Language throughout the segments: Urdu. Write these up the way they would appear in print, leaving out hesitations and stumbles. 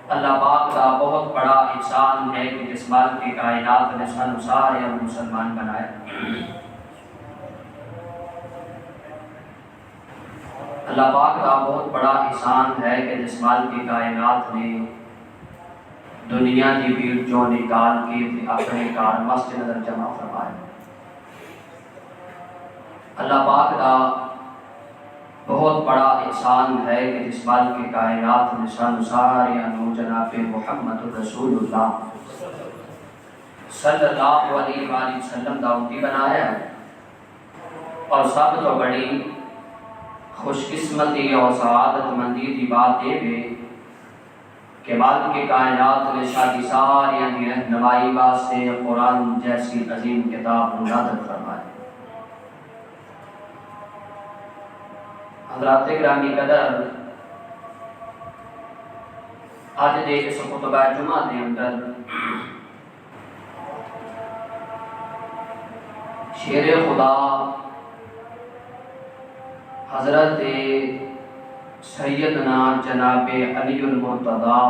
اللہ پاک کا بہت بڑا احسان ہے کہ جس مال کی کائنات نے سن سارے ہم مسلمان بنائے۔ اللہ پاک کا بہت بڑا احسان ہے کہ جس مال کی کائنات نے دنیا کی بھیڑ جو نکال کے اپنے کار مسجد اندر جمع فرمائے۔ اللہ پاک کا بہت بڑا احسان ہے کہ جس مال کی کائنات نے سن سارے انو جناب محمد رسول اللہ صلی اللہ علیہ وآلہ وسلم دا امتی بنایا ہے۔ اور سب تو بڑی خوش قسمتی اور سعادت مندی دی بات یہ ہے کہ مالک کی کائنات نے شادی ساری رہنمائی واسطے قرآن جیسی عظیم کتاب نازل فرمائی۔ حضرات گرامی قدر، آج دے اس خطبہ جمعہ دے اندر شیر خدا حضرت سیدنا جناب علی المرتضی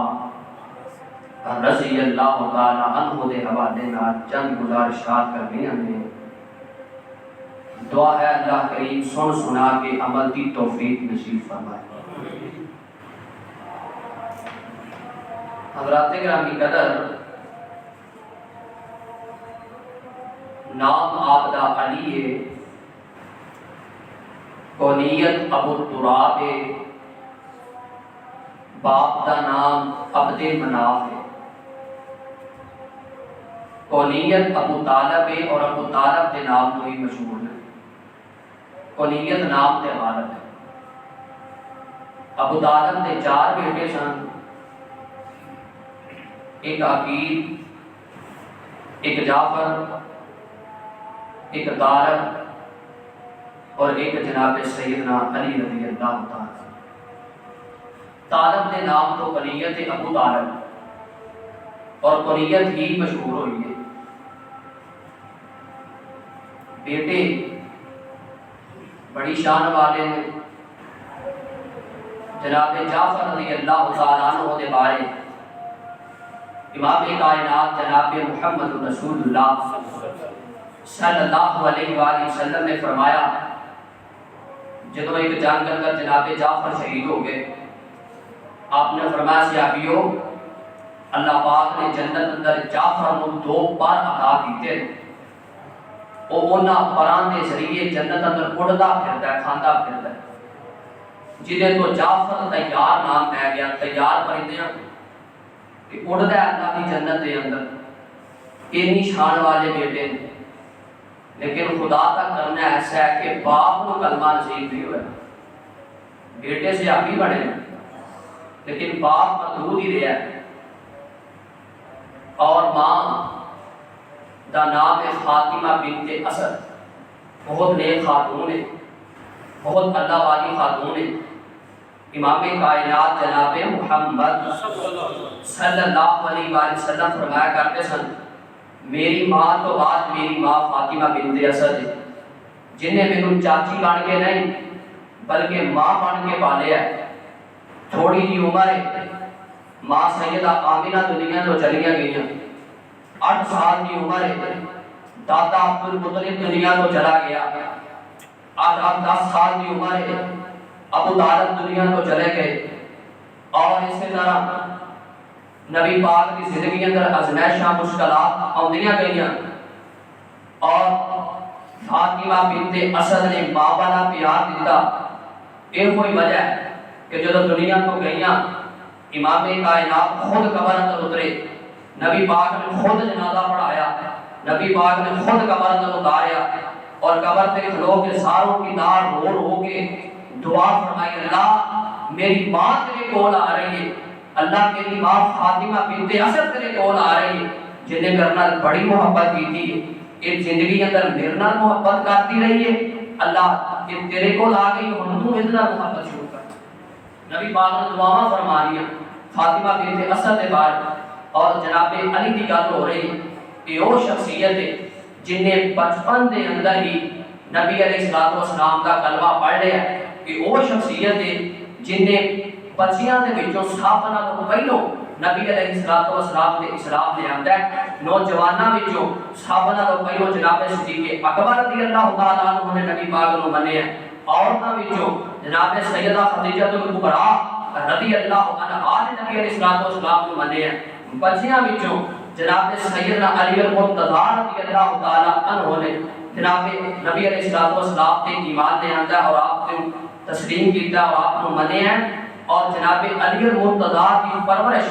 رضی اللہ تعالی عنہ دے حوالے نال چند گزارشات کرنی ہیں۔ دعا ہے اللہ کریم سن سنا کے عمل کی توفیق نصیب فرمائے۔ حضرات گرامی قدر، نام آپ دا علی ہے، کونیت ابو تراب ہے، باپ دا نام عبد مناف ہے۔ کونیت ابو طالب ہے اور ابو طالب کے نام تو ہی مشہور ہے۔ کونیت نام تے غالب ہے۔ ابو طالب کے 4 بیٹے سن، ایک عقیل، ایک جعفر، ایک طارق اور ایک جناب سیدنا علی رضی اللہ تعالی۔ طالب کے نام تو کنیت ابو طالب اور کنیت ہی مشہور ہوئی ہے۔ بیٹے بڑی شان والے ہیں۔ جناب جعفر رضی اللہ تعالیٰ عنہ دے بارے امام کائنات جناب محمد رسول اللہ صلی اللہ علیہ وآلہ وسلم نے فرمایا، جدو ایک جنگ اندر جناب جعفر شہید ہو گئے، آپ نے فرمایا صحابیو، اللہ پاک نے جنت اندر جعفر کو 2 پر عطا کیتے، وہ انہاں پران دے ذریعے جنت اندر اڑدا پھردا ہے، کھاندا پھردا ہے، جنہیں تو جعفر تیار نام ہے گیا، تیار پرندے کہ اڑدا ہے اللہ کی جنت دے اندر۔ اتنی شان والے بیٹے، لیکن خدا کا کرنا ایسا ہے کہ باپ کو کلمہ نصیب نہیں ہوا، بیٹے سے آپ ہی بڑے ہیں لیکن باپ مطرود ہی رہا ہے۔ اور ماں دا نام ہے فاطمہ بنت اسد، بہت نیک خاتون ہے، بہت اللہ والی خاتون ہے۔ امام کائنات جناب محمد صلی اللہ علیہ وآلہ وسلم فرمایا کرتے سن، میری ماں تو بعد میری ماں فاطمہ بنت اسد ہے، جنہیں میرے چاچی بن کے نہیں بلکہ ماں بن کے پالیا ہے۔ تھوڑی جی عمر ہے، ماں سیدہ آمینہ دنیا تو چلیاں گئیاں، 8 سال کی عمر ہے، دادا عبد المطلب دنیا تو چلا گیا، 10 سال کی عمر ہے، ابو طالب دنیا تو چلے گئے۔ اور اسی طرح نبی پاک کی زندگی اندر آزمائشاں مشکلات آندیاں گئیاں، اور فاطمہ بنت اسد نے ماں والا پیار دیتا۔ یہ کوئی وجہ ہے کہ جب دنیا تو گئیاں، امام کائنات خود قبر اندر اترے، نبی پاک نے خود جنازہ پڑھایا، نبی پاک نے خود قبر اندر اتاریا، اور قبر پہ کھلو کے ساروں کی دار رو رو کے دعا فرمائی، اللہ میری ماں تیرے کول آ رہی ہے، اللہ میری ماں فاطمہ بنت اسد تیرے کول آ رہی ہے، جنہیں میرے نال بڑی محبت کی تھی، یہ زندگی اندر میرے نال محبت کرتی رہی ہے، اللہ یہ تیرے کول آ گئی، ہن تو اس نال محبت شروع کر۔ نبی پاک نے دعاواں فرما دیا فاطمہ بنت اسد کے بارے، اور جناب علی کی گل ہو رہی ہے کہ وہ شخصیت ہے جن نے بچپن دے اندر ہی نبی علیہ السلام کا کلمہ پڑھ لیا، کہ وہ شخصیت ہے جن نے بچیاں دے وچوں صحابہ تو پہلو نبی علیہ الصلوۃ والسلام نے اسلام لے آندا ہے، نوجواناں وچوں صحابہ تو پہلو جناب صدیق اکبر رضی اللہ تعالی عنہ نے نبی پاک نو منیا، عورتاں وچوں جناب سیدہ خدیجہ الکبریٰ رضی اللہ عنہا نے نبی علیہ الصلوۃ والسلام نو منیا، بچیاں وچوں جناب سیدنا علی المرتضیٰ رضی اللہ تعالی عنہ نے جناب نبی علیہ الصلوۃ والسلام تے ایمان لے آندا اور آپ نے تسلیم کیتا اور آپ کو منیا، اور جناب علی المرتضیٰ کی پرورش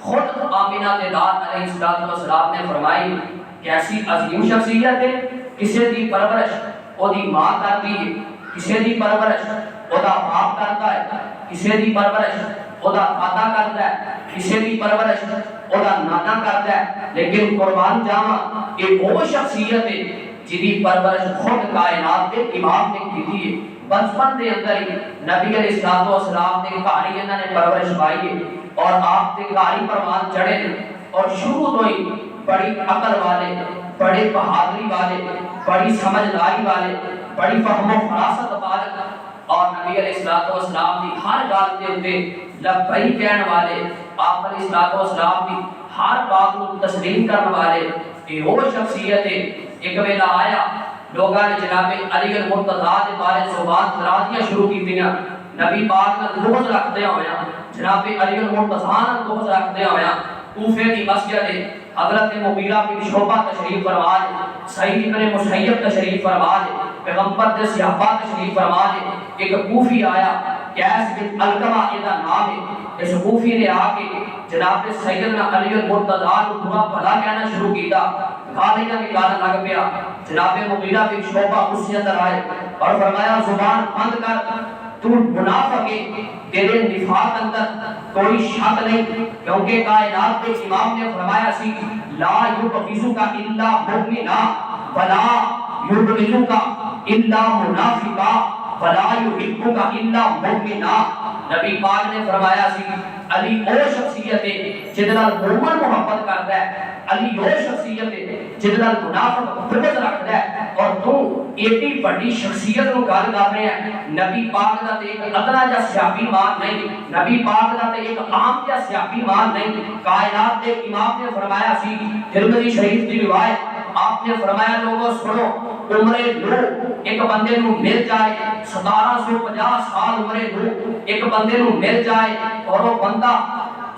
خود آمینہ داد علیہ السلام نے فرمائی کہ ایسی عظیم شخصیت ہے، کسی دی پرورش او دی ماں کرتی ہے، کسی دی پرورش او دا باپ کرتا ہے، کسی دی پرورش او دا دادا کرتا ہے، کسی دی پرورش او دا نانا کرتا ہے، لیکن قربان جاواں یہ وہ شخصیت ہے جدی پرورش خود کائنات کے امام نے کی ہے۔ بچپن دے اندر ہی نبی علیہ الصلوۃ والسلام نے کہانی انہاں نے پرورش پائی ہے اور آپ کے کاری پروان چڑھے اور شروع تو ہی بڑی عقل والے، بڑے بہادری والے، بڑی سمجھداری والے، بڑی فہم و فراست والے اور نبی علیہ الصلوۃ والسلام کی ہر گل دے اوتے لبیک کہن والے، آپ علیہ الصلوۃ والسلام کی ہر بات کو تسلیم کرنے والے، یہ وہ شخصیت ہے۔ ایک ویلا آیا لوگاں نے جناب علی المرتضیٰ دے بارے زبان درازیاں شروع کیتیاں، نبی پاک نال بغض رکھدے ہویا، جناب علی المرتضیٰ نال بغض رکھدے ہویا کوفے دی مسجد حضرت مغیرہ بن شعبہ تشریف فرما لے، سعید بن مسیب تشریف فرما لے، پیغمبر دے صحابہ تشریف فرما لے، ایک کوفی آیا قیس بن علقمہ دا نام ہے، اس کوفی نے آ کے جناب سیدنا علی المرتضیٰ کو برا بھلا کہنا شروع کیتا، گالیاں نکالنے لگ پیا۔ جناب مغیرہ بن شعبہ اس سے اندر آئے اور فرمایا زبان بند کر، تو منافق ہے، تیرے نفاق اندر کوئی شک نہیں، کیونکہ کائنات کے امام نے فرمایا سی لا یبغضک الا مؤمنا ولا یبغضک الا منافقا ولا یحبک الا مؤمنا۔ نبی پاک نے فرمایا سی علی او شخصیت ہے جس نال مومن محبت کرتا ہے، علی وہ شخصیت ہے جس نال منافق بغض رکھتا ہے، اور تو ایڈی بڑی شخصیت کو گل کر رہے ہیں۔ نبی پاک دا تے ایک ادنا جا سیابی مان نہیں، نبی پاک دا تے ایک عام جا سیابی مان نہیں۔ کائنات کے امام نے فرمایا سی ترمذی شریف کی روایت، آپ نے فرمایا لوگوں سنو، عمر نو ایک بندے نو مل جائے 1750 سال عمر نو ایک بندے نو مل جائے اور وہ بندہ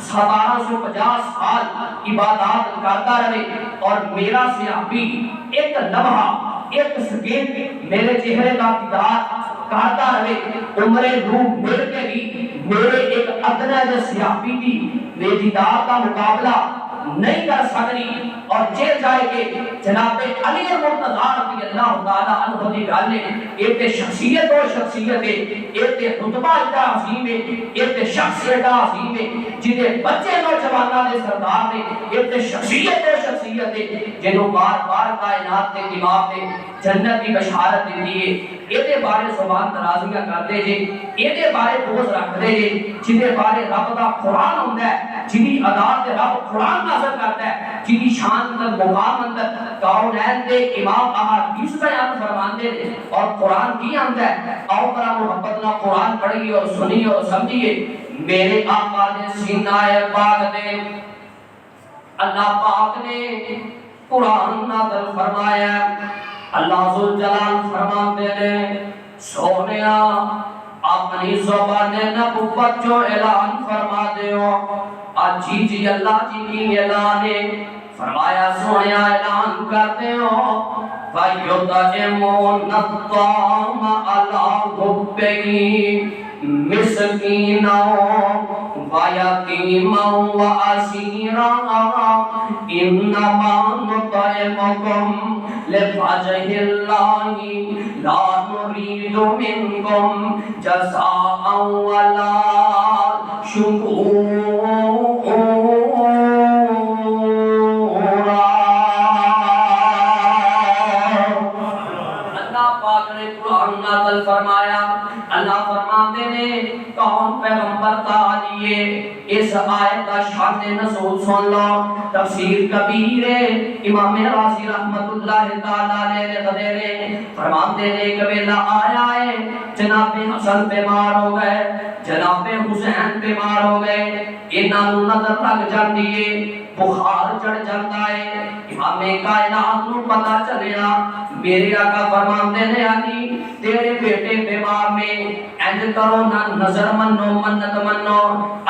1750 سال عبادات کرتا رہے اور میرا صحابی ایک لمحہ ایک سیکنڈ میرے چہرے کا دیدار کرتا رہے، عمر نو مل کے بھی میرے ایک ادنا جو صحابی کی میرے دیدار کا مقابلہ نہیں کر سکتی، اور چل جائے کہ جناب علی المرتضیٰ رضی اللہ تعالی عنہ کی گل ہے، ایک شخصیت اور شخصیت ہے، ایک رتبہ ایڈا عظیم ہے، ایک شخص ایڈا عظیم ہے جنہیں بچے نوجوانوں نے سردار نے، ایک شخصیت اور شخصیت ہے جنہوں بار بار کائنات کے امام نے جنت کی بشارت دیتی ہے۔ یہ بارے زبان درازیاں کرتے جی، یہ بارے بغض رکھتے جی، جنہیں بارے رب دا قرآن ہوتا ہے، جنہی عدالت کے رب قرآن نازل کرتا ہے، جنہی شان اندر مقام اندر کونین دے امام احادیث بیان فرماندے ہیں، اور قرآن کی آندا ہے۔ آؤ ذرا محبت نہ قرآن پڑھیے اور سنیے اور سمجھیے۔ میرے آقا نے سینہ پاک دے اللہ پاک نے قرآن نازل فرمایا، اللہ ذوالجلال فرماتے ہیں سونیا اپنی زبان نبوت جو اعلان فرما دیو، جی جی اللہ جی کی اعلان ہے، فرمایا سونیا اعلان کرتے ہو وَيُطْعِمُونَ الطَّعَامَ عَلَىٰ حُبِّهِ مِسْكِينًا وَيَتِيمًا وَأَسِيرًا إِنَّمَا نُطْعِمُكُمْ لِوَجْهِ اللَّهِ لَا نُرِيدُ مِنكُمْ جَزَاءً وَلَا شُكُورًا۔ فرمایا اللہ فرماتے نے کون پیغمبر تھا یہ اس آیت کا شان نزول سن لو. تفسیر کبیر امام رازی رحمت اللہ تعالی علیہ لکھتے ہیں فرماتے ہیں کہ ویلا آیا ہے جناب حسن بیمار ہو گئے, جناب حسین بیمار ہو گئے, انہاں نوں نظر لگ جاندی ہے, بخار چڑھ جاتا ہے. امام کائنات نوں پتہ چلیا, میرے آقا فرماتے ہیں علی تیرے بیٹے بیمار میں انج کرو نہ نظر منو منت منو,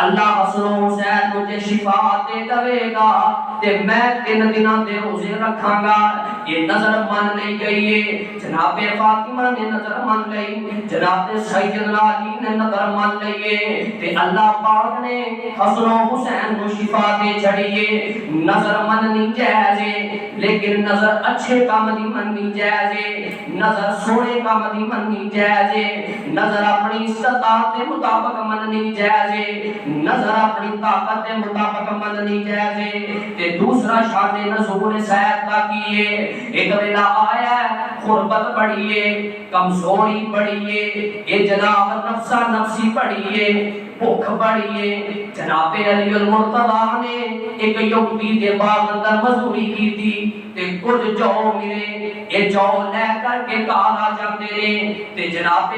اللہ حسن و حسین مجھے شفا دے دے گا تے میں 3 دنوں دے روزے رکھاں گا. یہ نظر من لئی گئی ہے, جناب فاطمہ نے نظر من لئی, جناب سیدنا علی نے نظر من لئی تے اللہ پاک نے حسن و حسین کو شفا دے چھڑی ہے. نظر مننی جائز ہے لیکن نظر اچھے کام دی مننی جائز ہے, نظر سونے کام دی مننی جائز ہے, نظر اپنی استطاعت کے مطابق مننی جائز ہے, نظر اپنی طاقت کے مطابق مننی جائز ہے. تے دوسرا شان نزول سید کا کیے, ایک ویلا آیا غربت بڑی ہے, کمزوری بڑی ہے, یہ جناب نفسا نفسی بڑی ہے, بھوک بڑی ہے. جناب علی المرتضیٰ نے ایک یہودی دے باغ اندر مزدوری کی تھی تے کچھ جو ملے, یہ جو لے کر کے کہا جاتے ہیں تے جناب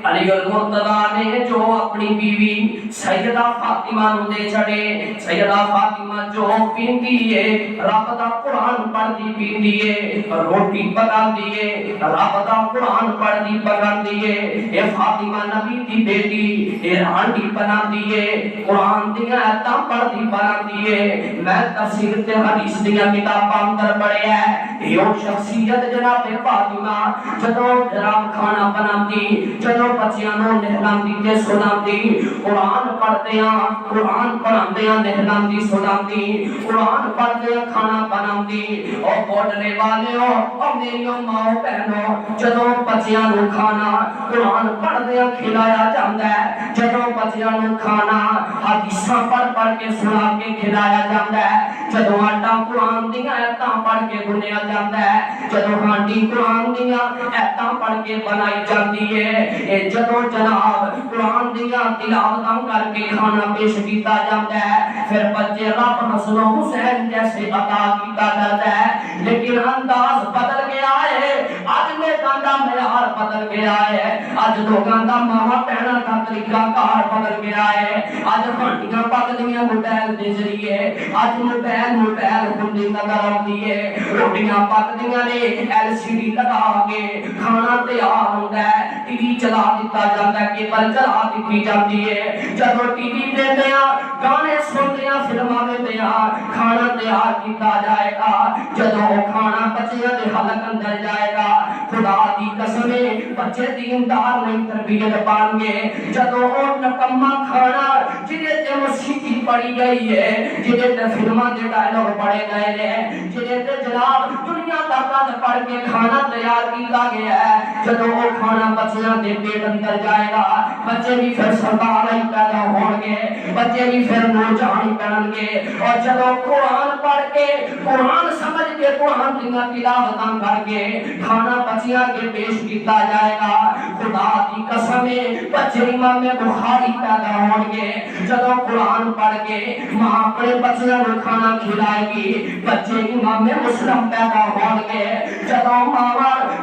علی المرتضیٰ نے جو اپنی بیوی سیدہ فاطمہ نو دے چھڑے. سیدہ فاطمہ جو پیندی ہے رب دا قرآن پڑھدی پیندی ہے, روٹی پکاندی ہے رب دا قرآن پڑھدی پکاندی ہے. اے فاطمہ نبی دی بیٹی اے ہانڈی بناندی ہے, قرآن دیاں آیتاں پڑھدی بناندی ہے. میں تفسیر تے حدیث دیاں کتاباں اندر پڑھیا ہے یہ شخصیت جناب فاطمہ جدوں جناب کھانا بناندی, جدوں بچیاں نوں نہلاندی تے سلاندی, قرآن پڑھدیاں قرآن پڑھاندیاں نہلاندی سلاندی, قرآن پڑھدیاں کھانا بناندی. او کوٹلے والیو او میری ماں بہنوں جدوں بچیاں نوں کھانا قرآن پڑھدیاں کھلایا جاندا ہے, جدوں بچیاں نوں کھانا حدیثاں پڑھ کے سنا کے کھلایا جاندا ہے, جدوں آٹا قرآن دیاں آیتاں پڑھ کے گنیا جاندا ہے, جدوں ہانڈی قرآن دیاں آیتاں پڑھ کے بنائی جاندی ہے, اے جدوں جناب قرآن دیاں تلاوتاں کر کے کھانا پیش کیتا جاندا ہے, پھر بچے رب حسن و حسین جیسے عطا کیتا جاتا ہے. لیکن انداز بدل گیا ہے, اج لوکاں دا معیار بدل گیا ہے, اج لوکاں دا ماں بہناں دا طریقہ کار بدل گیا ہے. اج ہانڈیاں پکدیاں موبائل دے ذریعے, اج موبائل ہندی نظر آتی ہے, روٹیاں پکدیاں نے LCD لگا کے, کھانا تیار ہوندا ہے, ٹی وی چلا دتا جاندا ہے, کیبل چلا دتی جاتی ہے. جدوں ٹی وی دیندے آ گانے سنتے آ فلماں ویندے آ کھانا تیار کیتا جائے گا, جدوں کھانا بچیاں دے حلق اندر جائے گا خدا دی قسم بچے دیندار نہیں تربیت پان گے. جدوں او نکما کھانا جدے تے موسیقی پڑھی گئی ہے, جدے تے فلماں دے ڈائلاگ پڑھے گئے نے, جدے تے جناب دنیا دا قد پڑھ کے کھانا تیار کیتا گیا ہے, جدوں او کھانا بچیاں دے پیٹ اندر جائے گا بچے بھی پھر سردار ہی پیدا ہون گے, بچے بھی پھر نوجوان بنن گے. اور جدوں قرآن پڑھ کے قرآن سمجھ کے قرآن دیاں تلاوتاں کر کے کھانا بچیاں کے پیش کیتا جائے گا خدا دی قسم بچے امام بخاری پیدا ہون گے. جدوں قرآن پڑھ کے ماں اپنے بچیاں نوں کھانا کھلائے گی بچے امام مسلم پیدا ہون گے. جدوں ماں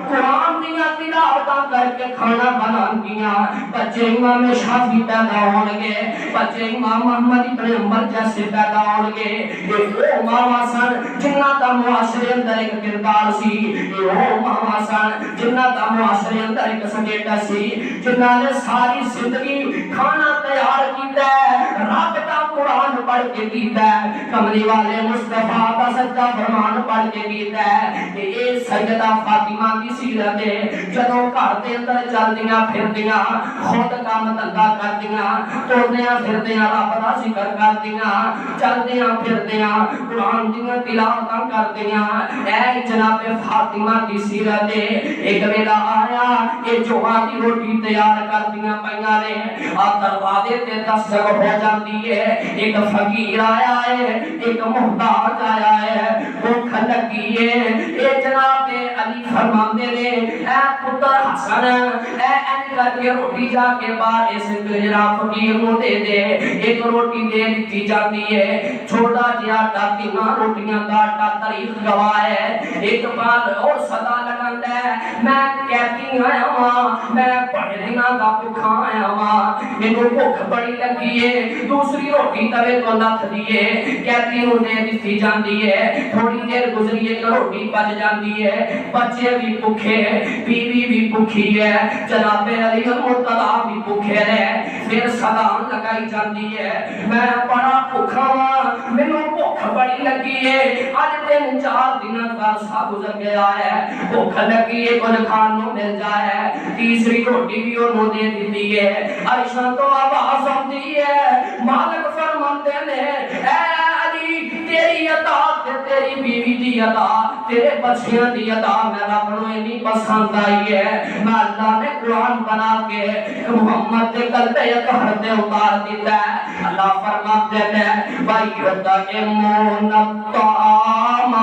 قرآن دیاں تلاوتاں کر کے کھانا بناندیاں بچے امام شافعی پیدا ہون گے, بچے امام محمد ابن حنبل جیسے پیدا ہون گے. یہ او ماں سن جنہاں دا معاشرے اندر ایک کردار سی, یہ او ماں سن جنہاں دا معاشرے اندر ایک سٹیٹس سی, جنہاں نے ساری زندگی کھانا تیار کیتا ہے, رب دا قرآن پڑھ کے کیتا ہے, کملی والے مصطفیٰ دا سچا فرمان پڑھ کے کیتا ہے. اے سیدہ فاطمہ دی سیرت ہے, جدوں گھر دے اندر چلدیاں پھردیاں خود کام دھندا کردیاں, ٹردیاں پھردیاں رب دا ذکر کردیاں, چلدیاں پھردیاں قرآن دیاں تلاوتاں کردیاں, اے جناب فاطمہ دی سیرت ہے. ایک ویلا آیا یہ جوہاں دی روٹی تیار کردیاں پیاں نے, آ دروازے تے دستک ہو جاندی ہے, ایک فقیر آیا ہے، ایک محتاج آیا ہے، بھوک لگی ہے۔ اے جناب علی فرماندے نے اے پتر حسن اے ان کر کے روٹی جا کے باہر اس جناب فقیر کو دے دے۔ ایک روٹی دے دی جاتی ہے، چھوٹا جہا تینا روٹیاں دا آٹا تاریخ گواہ ہے۔ ایک بار اور صدا لگاندا ہے میں کہتی آیا ہاں، میں بڑے دنوں دا بھوکا آیا ہاں، مینوں بھوک بڑی لگی ہے۔ دوسری روٹی توے تو لکھ دیے، کہتی ہوں دے دتی جاندی ہے۔ تھوڑی دیر گزری ایک روٹی بچ جاندی ہے، بچے بھی بھوکے، بیوی بھی بھوکی ہے، جناب علی المرتضیٰ بھی بھوکے رہے۔ پھر سلام لگائی جاندی ہے میں بڑا بھوکا ہاں، مینوں بھوک بڑی لگی ہے، اج 3-4 دن کا عرصہ گزر گیا ہے، بھوک لگی ہے کچھ کھان نوں مل جائے۔ تیسری روٹی بھی انہوں دے دیتی ہے۔ عائشہ تو آواز آتی ہے، مالک فرماتے نے اے علی تیری عطا تے تیری بیوی دی عطا تیرے بچیاں دی عطا میں رب نوں اتنی پسند آئی ہے، میں اللہ نے قرآن بنا کے محمد دے قلبِ اطہر تے اتار دیتا ہے۔ اللہ فرماتے ہیں وَيُطْعِمُونَ الطَّعَامَ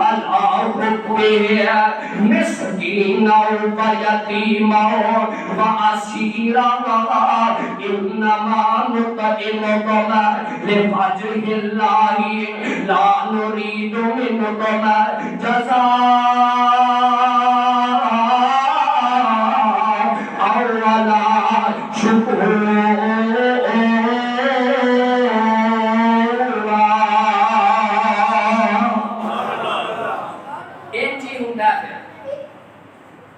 عَلَىٰ حُبِّهِ مِسْكِينًا وَيَتِيمًا وَأَسِيرًا إِنَّمَا نُطْعِمُكُمْ لِوَجْهِ اللَّهِ لَا نُرِيدُ مِنكُمْ جَزَاءً وَلَا شُكُورًا۔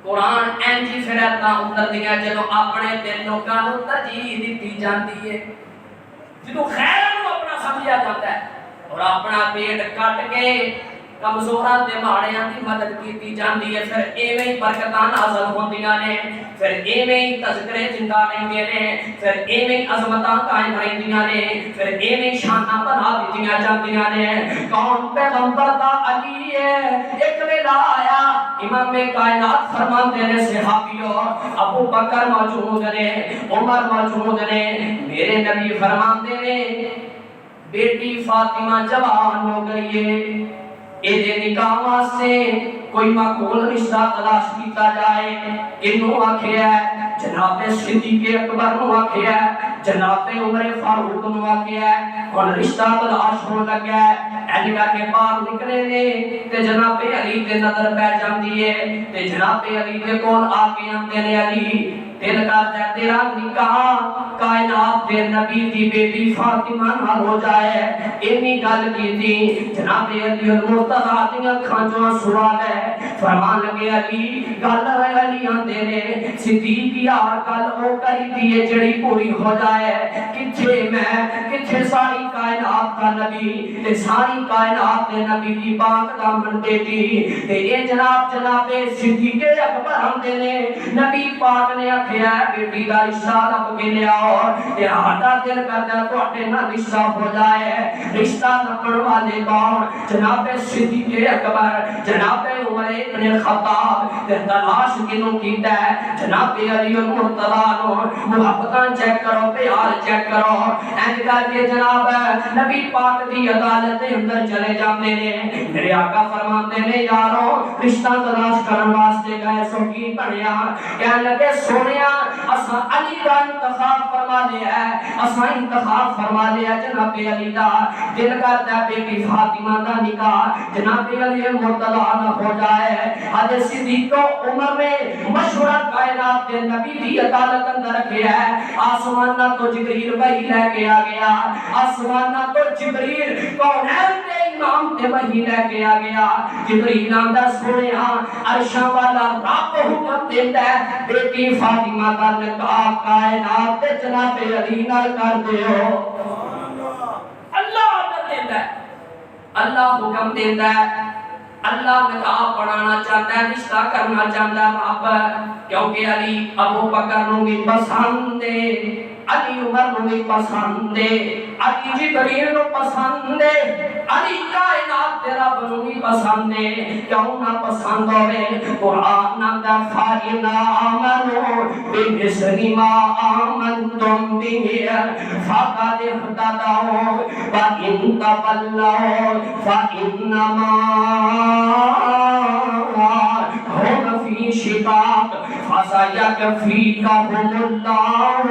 قرآن اینجی فراتاں اتردیاں جدوں اپنے دل لوکاں نوں ترجیح دتی جاندی ہے، جدوں خیر نوں اپنا سمجھیا جاتا ہے اور اپنا پیٹ کٹ کے کمزوراں تے ماڑیاں دی مدد کیتی جاندی ہے، پھر ایویں ہی برکتاں نازل ہوندیاں نے، پھر ایویں ہی تذکرے زندہ رہندے نے، پھر ایویں ہی عظمتاں قائم رہندیاں نے، پھر ایویں ہی شاناں بنا دتیاں جاندیاں نے۔ کون پیغمبر دا علی ہے، ایک ویلا آیا امام کائنات فرماتے ہیں صحابیوں ابو بکر موجود نے، عمر موجود نے، میرے نبی فرماتے ہیں بیٹی فاطمہ جوان ہو گئی ہے، ایدے نکاح واسطے کوئی معقول رشتہ تلاش کیتا جائے۔ انہوں آکھیا ہے جناب صدیق اکبر نوں آکھیا ہے، جناب عمر فاروق نوں آکھیا ہے، ہن رشتہ تلاش ہون لگا ہے۔ اینج کر کے باہر نکلے نے تے جناب علی تے نظر پہ جاندی ہے تے جناب علی دے کول آ کے آندے نے علی دل کردا ہے تیرا نکاح کائنات دے نبی دی بیٹی فاطمہ نال ہو جائے۔ اینی گل کیتی جناب علی المرتضیٰ دی اکھاں چوں آنسو آ گئے، فرمان لگے علی گل علی آندے نے صدیق یار گل او کری دی جڑی پوری ہو جائے، کتھے میں کتھے ساری کائنات دا نبی تے ساری کائنات دے نبی دی پاک دامن بیٹی تے اے جناب صدیق اکبر آندے نے نبی پاک نے آکھیا بیٹی دا رشتہ لب کے لیاؤ تے ہاڈا دل کردا تواڈے نال رشتہ ہو جائے۔ رشتہ لبن والے کون؟ جناب صدیق اکبر، جناب عمر ابن خطاب تے تلاش کنوں کیتا ہے جناب علی المرتضیٰ نو۔ محبتاں چیک کرو، پیار چیک کرو، اینج کر کے جناب نبی پاک دی عدالت دے اندر چلے جاندے نے۔ میرے آقا فرماندے نے یارو رشتہ تلاش کرن واسطے گئے سو کی بنیا، کہن لگے سونیا اساں علی دا انتخاب فرما لیا ہے، اساں انتخاب فرما لیا جناب علی دا، دل کرتا بیٹی فاطمہ دا نکاح جناب علی المرتضیٰ نہ ہو جائے۔ حضرت صدیق عمر نے مشورہ کائنات کے نبی دی عدالت اندر رکھیا ہے۔ آسمانہ تو جبریل وحی لے کے آ گیا، آسمانہ تو جبریل کونین دے امام تے وحی لے کے آ گیا۔ جبریل آندا سنیا عرشاں والا رب حکم دیتا ہے بیٹی فاطمہ دا نکاح کائنات تے جناب علی نال کر دیو۔ اللہ آرڈر دیتا ہے، اللہ حکم دیتا ہے، اللہ نکاح پڑھانا چاہتا ہے، رشتہ کرنا چاہتا ہے محبت، کیونکہ علی ابو بکر نوں بھی پسند ہے۔ علی عمر نو بھی پسند ہے، علی جبریل نو پسند ہے، علی کائنات دے رب نو بھی پسند ہے، کیوں نہ پسند ہوے؟ قرآن دا فَإِنْ آمَنُوا بِمِثْلِ مَا آمَنْتُمْ بِهِ فَقَدِ اهْتَدَوْا وَإِنْ تَوَلَّوْا فَإِنَّمَا هُمْ فِي شِقَاقٍ فَسَيَكْفِيكَهُمُ اللَّهُ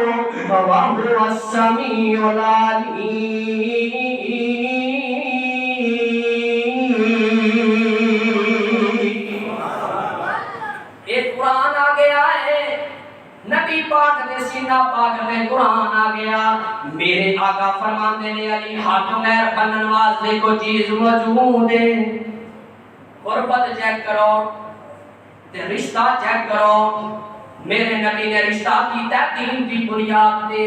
وَهُوَ السَّمِيعُ الْعَلِيمُ۔ ایک قرآن آ گیا ہے، نبی پاک نے سینہ پاک میں قرآن آ گیا، میرے آقا فرماتے ہیں علی حق مہر بنن واسطے کو چیز موجود ہے، قربت چیک کرو تے رشتہ چیک کرو، میرے نبی نے رشتہ کیتا دین دی بنیاد تے،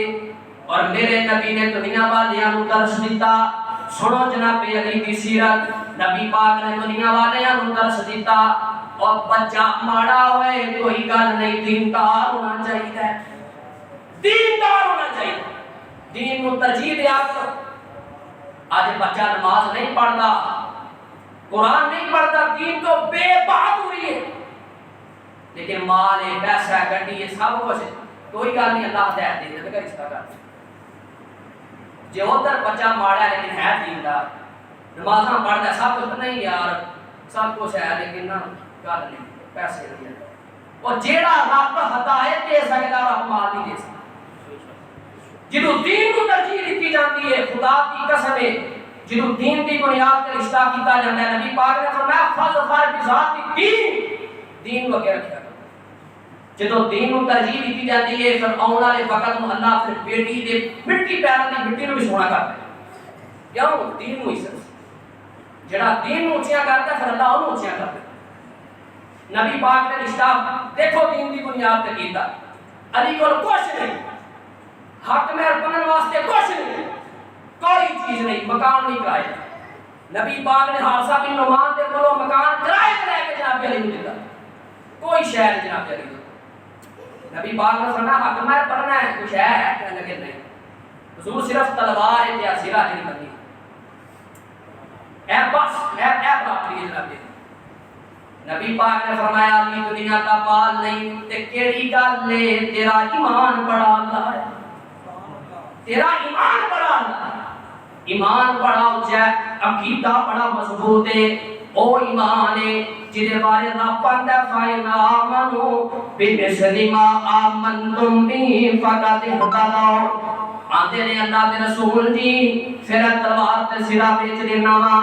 اور میرے نبی نے دنیا والیاں نو درس دیتا۔ سنو جناب علی دی سیرت، نبی پاک نے دنیا والیاں نو درس دیتا، اور بچہ ماڑا ہوئے کوئی گل نہیں، دیندار ہونا چاہیے، دیندار ہونا چاہیے، دین کو ترجیح دیا کرو۔ آج بچہ نماز نہیں پڑھتا، قرآن نہیں پڑھتا، دین تو بے بات ہوئی ہے، لیکن مال ہے، پیسہ ہے، گڈی ہے، سب کچھ ہے، کوئی گل نہیں، اللہ ہدایت دے دے گا، رشتہ کر جو ادھر بچہ ماڑا ہے لیکن ہے دیندار، نمازاں پڑھتا ہے، سب کچھ نہیں یار، سب کچھ ہے لیکن نا گل نہیں، پیسے نہیں ہے، اور جیڑا رب ہدایت دے سکتا رب مال نہیں دے سکتا۔ جدو دین کو ترجیح دیتی جاتی ہے، خدا کی قسم ہے، جدو دین کی بنیاد پر رشتہ کیتا جاتا ہے، نبی پاک نے فرمایا فَظْفَرْ بِذَاتِ الدِّین، دین کو کیا رکھا کرو۔ جدو دین کو ترجیح دیتی جاتی ہے، پھر آنے والے وقت میں اللہ پھر بیٹی دے مٹی پیروں دی مٹی نو بھی سونا کرتا ہے، کیوں؟ دین کو عزت، جڑا دین کو اونچیاں کرتا ہے پھر اللہ انہوں اونچیاں کرتا ہے۔ نبی پاک نے رشتہ دیکھو دین دی بنیاد تے کیتا، علی کو کچھ نہیں، حق مہر بنن واسطے کچھ نہیں، کوئی چیز نہیں، مکان نہیں کرائے، نبی پاک نے حارثہ بن نعمان دے کولوں مکان کرائے تے لے کے جناب علی نوں دتا، کوئی شے نہیں جناب علی نوں۔ نبی پاک نے فرمایا حق مہر پڑھنا ہے، کچھ ہے کہنے لگے نہیں، حضور صرف تلوار ہے تے سیرا نہیں بنی، اے بس اے برابری جناب علی۔ نبی پاک نے فرمایا علی دنیا کا مال نہیں تے کیڑی گل ہے، تیرا ایمان بڑا اللہ ہے، تیرا ایمان بڑا اللہ ہے، ایمان بڑا اونچا ہے، عقیدہ بڑا مضبوط ہے، او ایمان ہے جدے بارے رب پڑھتا ہے فَإِنْ آمَنُوا بِمِثْلِ مَا آمَنْتُمْ بِهِ فَقَدِ اهْتَدَوْا۔ آندے نے اللہ دے رسول جی پھر تلوار تے سرا بیچ دینا وا،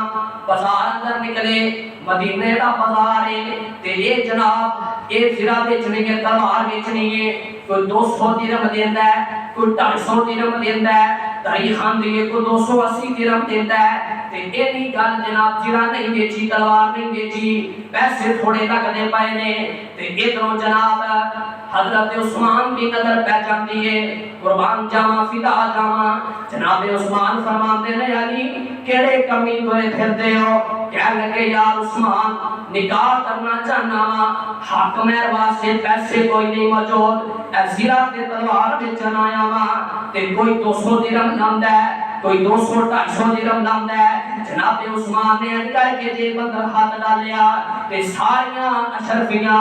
بازار اندر نکلے، مدینے دا بازار ہے تے یہ جناب یہ سرا بیچنی ہے، تلوار بیچنی ہے، کوئی 200 درہم دیندا ہے، کوئی 250 درہم دیندا ہے، تاریخ آندی ہے کوئی 280 درہم دیندا ہے، تے اینی گل جناب سرا نہیں بیچی، تلوار نہیں بیچی، پیسے تھوڑے لگدے پئے نے، تے ادھروں جناب حضرت عثمان کی نظر پہ جاتی ہے، قربان جاواں فدا جاواں، جناب عثمان فرماندے نے علی کیڑے کمی توے پھردے ہو؟ کہنے لگے یار عثمان نکاح کرنا چاہنا وا، حق مہر واسطے پیسے کوئی نہیں موجود، اے زرا تے تلوار بیچن آیا وا، تے کوئی 200 درہم لاندا ہے، کوئی 200-250 درہم لاندا ہے۔ جناب عثمان نے کر کے جیب اندر ہاتھ ڈالیا تے ساریاں اشرفیاں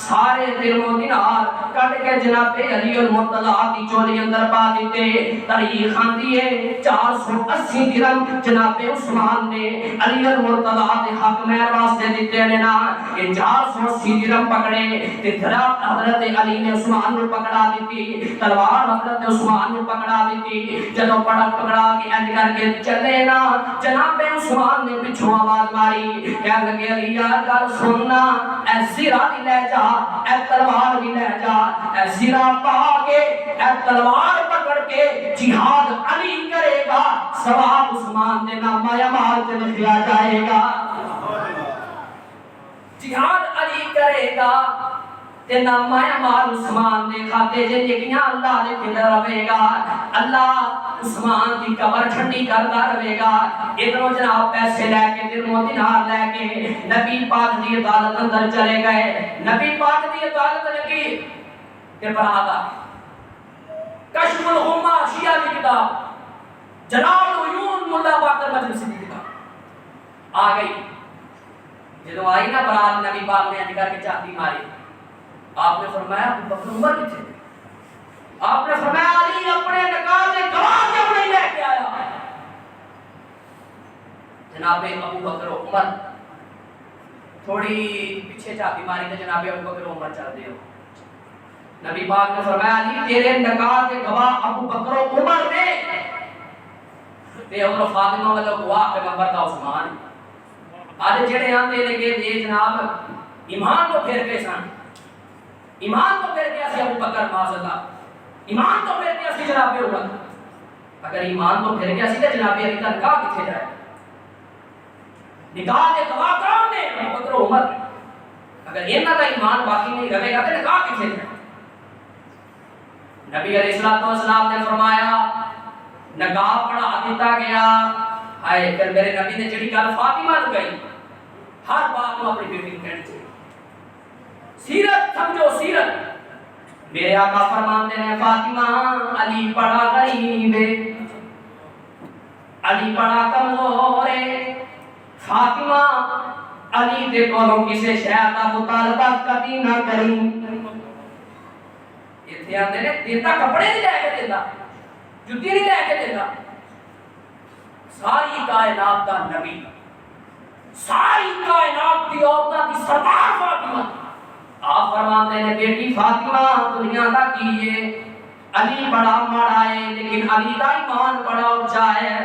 سارے درہم و دینار کٹ کے جناب علی المرتضی کی چولی اندر پا دیتے۔ تاریخ آندی ہے 480 درہم جناب عثمان نے علی المرتضی دے حق مہر واسطے دیتے نے نا، یہ 480 درہم پکڑے تے دھرا حضرت علی نے عثمان نو پکڑا دیتی، تلوار حضرت عثمان نو پکڑا دیتی، جدوں پکڑا کے انج کر کے چلے نا، جناب عثمان نے پچھوں آواز ماری، کہنے لگے علی یار گل سننا، اے زرا بھی لے جا، اے تلوار بھی لے جا، اے زرا پا کے اے تلوار پکڑ کے جہاد علی کرے گا، ثواب عثمان دے نام مال سے لکھا جائے گا، جہاد علی کرے گا تے نام مال عثمان دے کھاتے جے نیکیاں اللہ دے دل رہے گا، اللہ عثمان کی قبر ٹھنڈی کرتا رہے گا۔ ادھروں جناب پیسے لے کے درہم و دینار لے کے نبی پاک دی عدالت اندر چلے گئے، نبی پاک دی عدالت لگی تے برات آ کشف الغمہ شیعہ کی کتاب، جلال العیون ملا باقر مجلسی کی کتاب آ گئی. جدو آئی نا برات نبی پاک نے اجگر کے چاہتی ماری، آپ نے فرمایا ابو بکر عمر کتنے؟ آپ نے فرمایا علی اپنے نکاح میں گواہ کیوں نہیں لے کے آیا؟ جناب ابو بکر عمر تھوڑی پیچھے چاہتی ماری تو جناب ابو بکر عمر چل دے ہو. نبی پاک نے فرمایا علی تیرے نکاح کے گواہ ابو بکر عمر نے تے اور فاطمہ والا گواہ پیغمبر کا عثمان. آج جڑے آندے نے کہ یہ جناب ایمان تو پھر کے سن، ایمان تو پھر کے اسی ابو بکر معاذ ایمان تو پھر کے اسی جناب عمر. اگر ایمان تو پھر کے اسی تے جناب علی کا نکاح کتنے جائے؟ نکاح کے گواہ کون نے؟ ابو بکر عمر. اگر انہاں دا ایمان باقی نہیں رہے گا تے نکاح کتنے جائے؟ نبی علیہ الصلوۃ والسلام نے فرمایا نکاح پڑھا دیتا گیا. ہائے پھر میرے نبی نے جڑی گل فاطمہ نو کہی، ہر بات کو اپنی بیٹی کو کہنی چاہیے. سیرت سمجھو سیرت. میرے آقا فرماتے ہیں فاطمہ علی بڑا غریب ہے، علی بڑا کمزور ہے. فاطمہ علی دے کولوں کسے شے دا مطالبہ کبھی نہ کریں. ایتھے آندے نے دیتا کپڑے نہیں لے کے دیتا، جُتی نہیں لے کے دیتا. ساری کائنات دا نبی، ساری کائنات دی عورتاں دی سردار فاطمہ. آپ فرماتے ہیں بیٹی فاطمہ دنیا دا کیے علی بڑا ماڑا ہے لیکن علی دا ایمان بڑا اونچا ہے.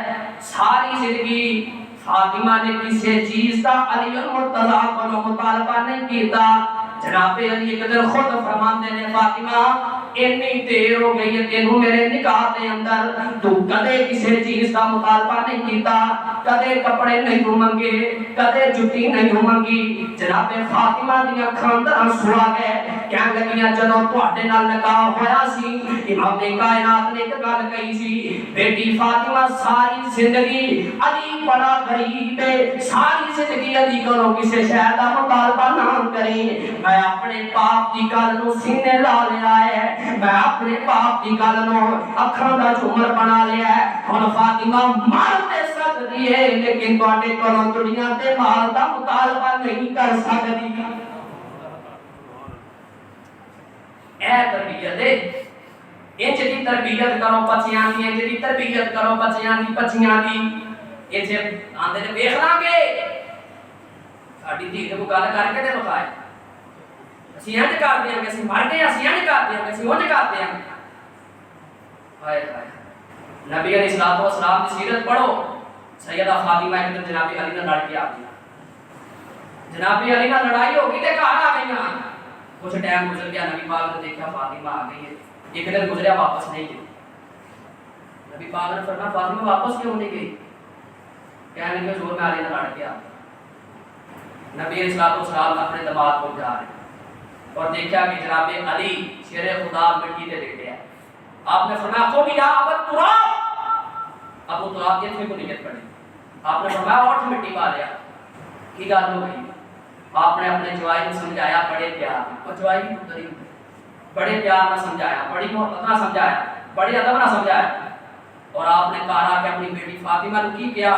ساری زندگی فاطمہ نے کسی چیز دا علی المرتضیٰ کو مطالبہ نہیں کیتا. جناب علی ایک دن خود فرماتے ہیں فاطمہ اتنی دیر ہو گئی ہے تینوں میرے نکاح دے اندر تو کدے کسی چیز کا مطالبہ نہیں کیتا، کدے کپڑے نہیں منگے، کدے جُتی نہیں منگی. جناب فاطمہ دی اکھاں تے آنسو آ گئے. کہن لگیاں جدوں تواڈے نال نکاح ہویا سی امام کائنات نے ایک گل کہی سی بیٹی فاطمہ ساری زندگی علی بڑا غریب ہے، ساری زندگی علی کولوں کسی شے دا مطالبہ نہ کریں. میں اپنے باپ دی گل نو سینے لا لیا ہے، میں اپنے باپ دی گل نو اکھاں دا جھومر بنا لیا ہے. ہن فاطمہ مر تے سکدی ہے لیکن تواڈے کولوں دنیا تے مال دا مطالبہ نہیں کر سکدی. اے تربیت ہے. انج دی تربیت کرو بچیاں دی، انج دی تربیت کرو بچیاں دی. یہ جے آندے نے ویکھ لاں گے ساڈی دھی تے گل کر کے تے بخائے اسی انج کر دیاں گے، اسی مر گئے اسی انج کر دیاں گے، اسی انج کر دیاں گے. ہائے ہائے نبی علیہ الصلوۃ والسلام کی سیرت پڑھو. سیدہ فاطمہ ایک دن جناب علی نے لڑ کے آ گئی، جناب علی نے لڑائی ہو گئی تے گھر آ گئیاں. کچھ ٹائم گزر گیا، نبی پاک نے دیکھا فاطمہ آ گئی ہے. ایک دن گزریا واپس نہیں گئی. نبی پاک نے فرمایا فاطمہ واپس کیوں نہیں گئی؟ کہنے لگے زور میں علی نے لڑ کے آ گئی. نبی علیہ الصلوۃ والسلام اپنے دماد کو جا رہے اور دیکھا کہ جناب علی شیر خدا مٹی تے لیٹے ہیں. آپ نے فرمایا قوم یا ابو تراب، ابو تراب یہ کو نیت پڑی. آپ نے فرمایا اٹھ مٹی پا لیا. کی گل ہو گئی؟ آپ نے اپنے جوائی کو سمجھایا بڑے پیار اور جوائی کی پتری بڑے پیار نہ سمجھایا، بڑی محبت نہ سمجھایا، بڑی ادب نہ سمجھایا. اور آپ نے کہا کہ اپنی بیٹی فاطمہ نے کی کیا؟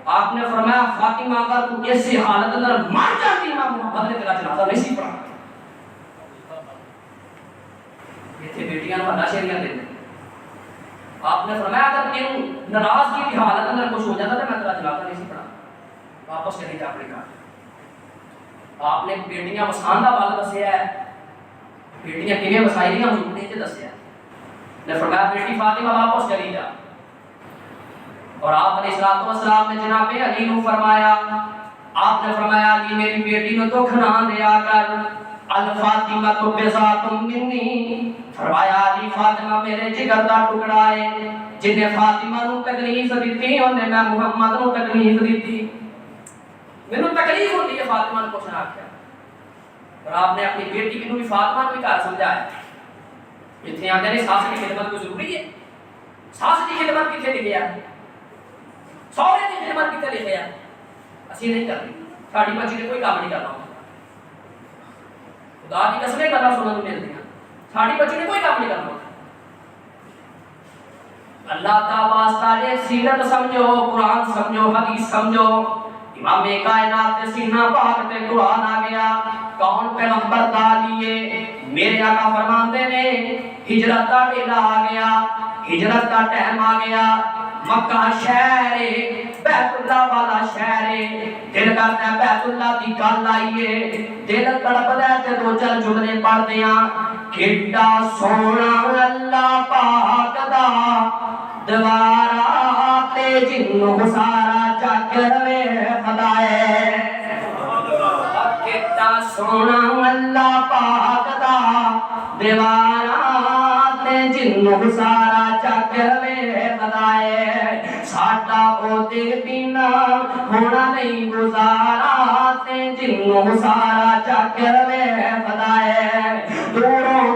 آپ نے فرمایا فاطمہ اگر تو ایسی حالت اندر مر جاتی میں محمد نے تیرا جنازہ نہیں سی پڑھا. یہ تھے بیٹیاں نو اللہ شیریاں دے دیں. آپ نے فرمایا اگر تینوں ناراضگی کی حالت اندر کچھ ہو جاتا تو میں تیرا جنازہ نہیں سی پڑھا، واپس چلی جا اپنے گھر. آپ نے بیٹیاں وسان دا بال دسیا ہے، بیٹیاں کیویں وسائی دیاں حضور نے تے دسیا. نے فرمایا بیٹی فاطمہ واپس چلی جا. اور آپ علیہ الصلوۃ والسلام نے جناب علی کو فرمایا، آپ نے فرمایا کہ میری بیٹی کو دکھ نہ دیا کر، الفاطمہ تو بذات منی. فرمایا علی فاطمہ میرے جگر دا ٹکڑا ہے، جن نے فاطمہ نو تکلیف دیتی اونے میں محمد نو تکلیف دیتی. مینوں تکلیف ہوتی ہے فاطمہ کو کچھ نہ آکھیا. اور آپ نے اپنی بیٹی کو بھی فاطمہ کو بھی گھر سمجھایا. اتنے آندے نے ساس کی خدمت کو ضروری ہے. ساس کی خدمت کتنے لکھیا؟ سوہرے کی خدمت کتنے لکھیا؟ اسی نہیں کرتے. ساڈی بچی نے کوئی کام نہیں کرنا. خدا کی قسمیں گلاں سنن نوں ملدیاں. ساڈی بچی نے کوئی کام نہیں کرنا. اللہ کا واسطہ ہے، سیرت سمجھو، قرآن سمجھو، حدیث سمجھو۔ امام کائنات کے سینہ پاک تے قرآن آ گیا، کون پیغمبر دا لیے؟ میرے آقا فرماتے نے ہجرت کا ویلا آ گیا، ہجرت کا ٹائم آ گیا، مکہ شہر بیت اللہ والا شہر، دل کرتا ہے بیت اللہ دی گل آئیے، دل تڑپدا ہے تے دو چار جملے پڑھ دیاں۔ کڈا سونا اللہ پاک دا دوارا تے جنوں سارا جگ وے خدائے، کڈا سونا اللہ پاک دا دوارا تے جنوں سارا جگ وے خدائے، ساڈا او دے بنا ہونا نہیں گزارا تے جنوں سارا جگ وے خدائے، دوروں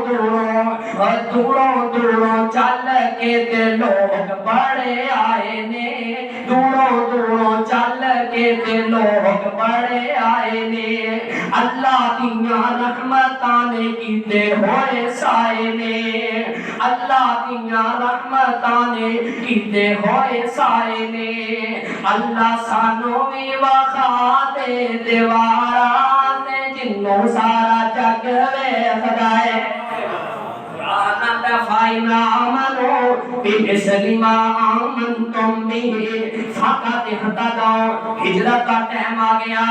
دوروں چل کے تے لوگ بڑے آئے نے، دوروں چل کے تے لوگ بڑے آئے نے، اللہ دیاں رحمتاں نے کیتے ہوئے سائے نے، اللہ دیاں رحمتاں نے کیتے ہوئے سائے نے، اللہ سانو بھی وخا دے دیوارا تے جنوں سارا جگ وے خدائے، فَإِنْ آمَنُوا بِمِثْلِ مَا آمَنْتُمْ بِهِ فَقَدِ اهْتَدَوْا۔ ہجرت کا ٹائم آ گیا،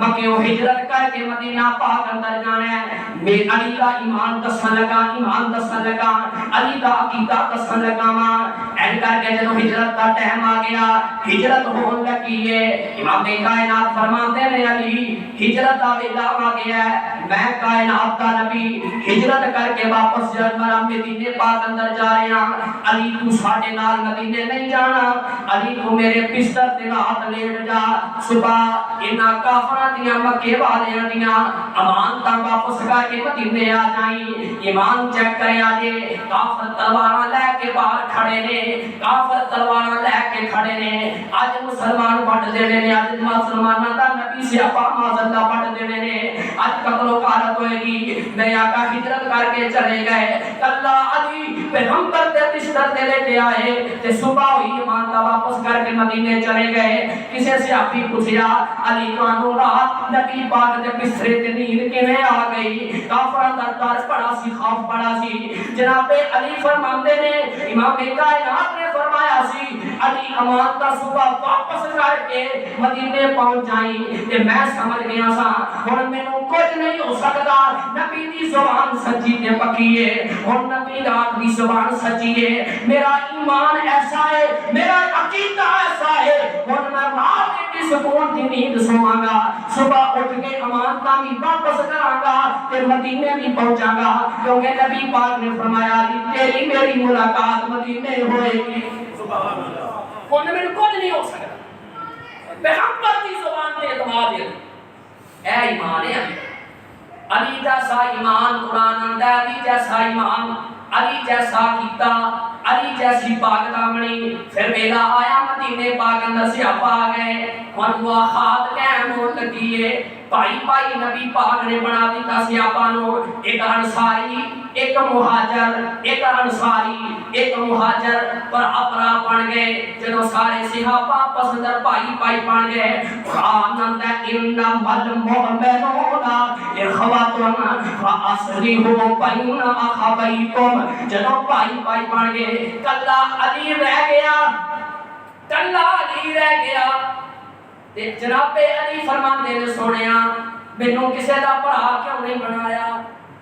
مکہ ہجرت کر کے مدینہ پاک اندر جانا ہے۔ میں علی کا ایمان دسن لگا، ایمان دسن لگا، علی کا عقیدہ دسن لگا ماں، این کر کے جب ہجرت کا ٹائم آ گیا، ہجرت ہون لگی ہے، امام کائنات فرماتے ہیں علی ہجرت کا ویلا آ گیا ہے، میں کائنات کا نبی ہجرت کر کے واپس جب مرا مدینے پاک اندر جا رہے ہیں، علی تو ساڈے نال مدینے نہیں جانا، علی تو میرے بستر تے رات لیٹ جا، صبح انہاں کافراں دیاں مکے والیاں دیاں امانتاں واپس کر کے مدینے آ جائیں، ایمان چیک کرے آجے، کافر تلواراں لے کے باہر کھڑے نے، کافر تلواراں لے کے کھڑے نے، آج مسلمان پڑھ دینے نے، آج مسلمانہ دا نبی سے اپا مازندہ پڑھ دینے نے، آج قتل و غارت ہوئے گی، میں آقا ہجرت کر کے چلے گئے، اللہ علی پیغمبر تے بستر تے لے کے آئے تے صبح ہوئی ایمان دا واپس کر کے مدینے چلے گئے، کسے سے آپ ہی پوچھیا علی کانو رات نبی پاک دے بسترے تے نیند کیویں آ گئی، کافراں دا ڈر پڑا سی، خوف پڑا سی، جناب علی فرماندے نے امام کائنات نے فرمایا سی علی امان دا صبح واپس کر کے مدینے پہنچ جائیں تے میں سمجھ گیا سا ہن مینوں کچھ نہیں ہو سکدا، نبی دی زبان سچی تے پکی ہے، ہن نبی دی زبان سچی ہے، میرا ایمان ایسا ہے، میرا عقیدہ ایسا ہے، ہن میں رات کی سکون دی نیند سواں گا، صبح اٹھ کے امانتاں بھی واپس کراں گا تے مدینے بھی پہنچاں گا، کیونکہ نبی پاک نے فرمایا تیری میری ملاقات مدینے ہوئے گی، سبحان اللہ، ہن میرے کچھ نہیں ہو سکتا، پیغمبر کی زبان تے اعتماد ہے، اے ایمان ہے علی جیسا ایمان قرآن اندہ، علی جیسا ایمان، علی جیسا کیتا، علی جیسی پاک دامنی، پھر ویلا آیا مدینے پاک اندر سے آپ آ گئے، اور مواخات قائم ہو لگی ہے، پائی پائی نبی پاک نے بنا دیتا سیاپانو، ایک انصاری، ایک مہاجر، ایک انصاری، ایک مہاجر پر اپرا بن گئے، جنہوں سارے صحابہ پسندر پائی پائی بن گئے، قرآن اندہ انما المؤمنون اخواتن فاصلحوا بین اخویکم، جنہوں پائی پائی بن گئے، کلا علی رہ گیا، کلا علی رہ گیا، جناب علی فرماندے نے سونیا مینوں کسے دا بھرا کیوں نہیں بنایا،